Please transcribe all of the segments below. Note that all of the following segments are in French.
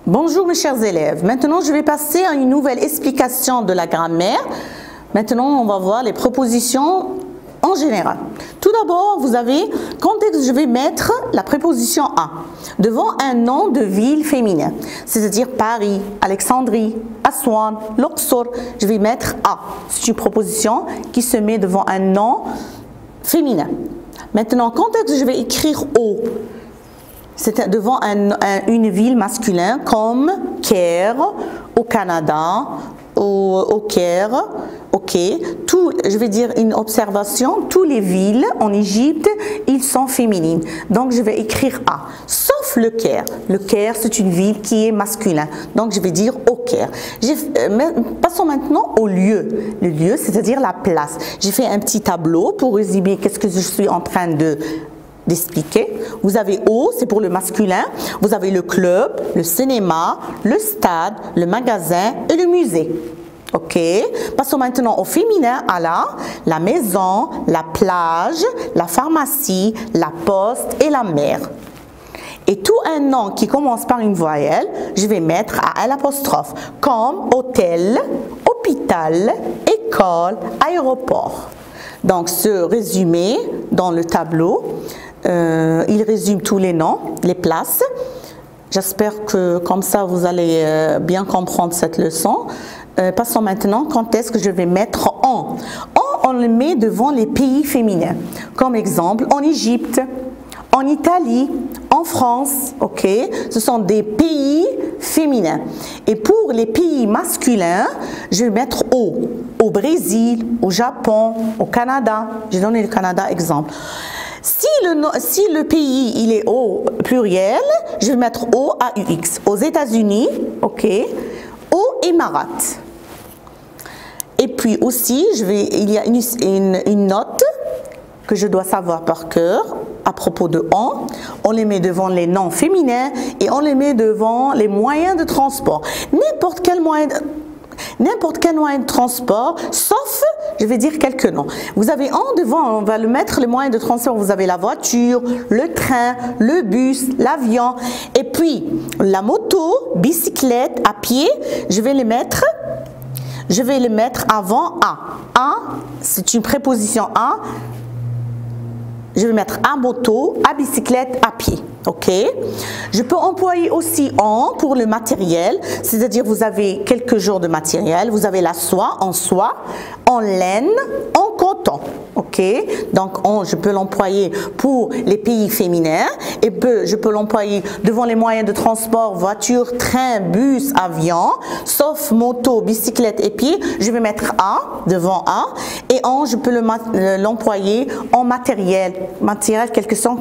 Bonjour mes chers élèves, maintenant je vais passer à une nouvelle explication de la grammaire. Maintenant on va voir les propositions en général. Tout d'abord vous avez, quand est-ce que je vais mettre la préposition à devant un nom de ville féminin, c'est-à-dire Paris, Alexandrie, Aswan, Luxor, je vais mettre à. C'est une proposition qui se met devant un nom féminin. Maintenant quand est-ce que je vais écrire au? C'est devant une ville masculine comme Caire au Canada, au Caire, ok. Je vais dire une observation, toutes les villes en Égypte, ils sont féminines. Donc je vais écrire A, sauf le Caire. Le Caire, c'est une ville qui est masculin. Donc je vais dire au Caire. Passons maintenant au lieu. Le lieu, c'est-à-dire la place. J'ai fait un petit tableau pour résumer qu'est-ce que je suis en train d'expliquer. Vous avez O, c'est pour le masculin. Vous avez le club, le cinéma, le stade, le magasin et le musée. Ok. Passons maintenant au féminin, à la maison, la plage, la pharmacie, la poste et la mer. Et tout un nom qui commence par une voyelle, je vais mettre à l'apostrophe, comme hôtel, hôpital, école, aéroport. Donc ce résumé dans le tableau, il résume tous les noms, les places. J'espère que comme ça vous allez bien comprendre cette leçon. Passons maintenant quand est-ce que je vais mettre en. On le met devant les pays féminins. Comme exemple en Égypte, en Italie, en France, ok. Ce sont des pays féminins. Et pour les pays masculins, je vais mettre au Brésil, au Japon, au Canada. J'ai donné le Canada exemple. Si le pays il est au pluriel, je vais mettre O-A-U-X. Aux États-Unis, ok, aux Émirats. Et puis aussi, il y a une note que je dois savoir par cœur à propos de on les met devant les noms féminins et on les met devant les moyens de transport. N'importe quel moyen de transport, sauf, je vais dire quelques noms. Vous avez en devant, on va le mettre, les moyens de transport, vous avez la voiture, le train, le bus, l'avion, et puis la moto, bicyclette, à pied, je vais les mettre avant A. A, c'est une préposition A. Je vais mettre à moto, à bicyclette, à pied. Ok. Je peux employer aussi en pour le matériel, c'est-à-dire vous avez quelques jours de matériel. Vous avez la soie, en laine, en coton. Ok. Donc je peux l'employer pour les pays féminins et je peux l'employer devant les moyens de transport, voiture, train, bus, avion, sauf moto, bicyclette et pied. Je vais mettre A devant A et je peux l'employer en matériel, quelque chose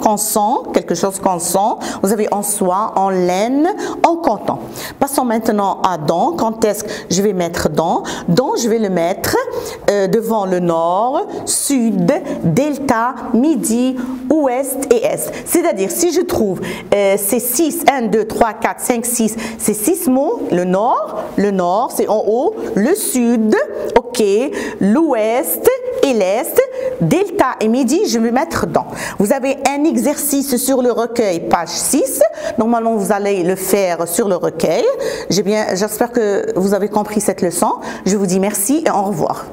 qu'on sent. Vous avez en soie, en laine, en coton. Passons maintenant à dans. Quand est-ce que je vais mettre dans? Dans, je vais le mettre devant le nord, sud, delta, midi, ouest et est. C'est-à-dire, si je trouve ces 6, 1, 2, 3, 4, 5, 6, ces 6 mots, le nord c'est en haut, le sud, ok, l'ouest et l'est, delta et midi, je vais mettre dans. Vous avez un exercice sur le recueil, page 6. Normalement, vous allez le faire sur le recueil. J'espère que vous avez compris cette leçon. Je vous dis merci et au revoir.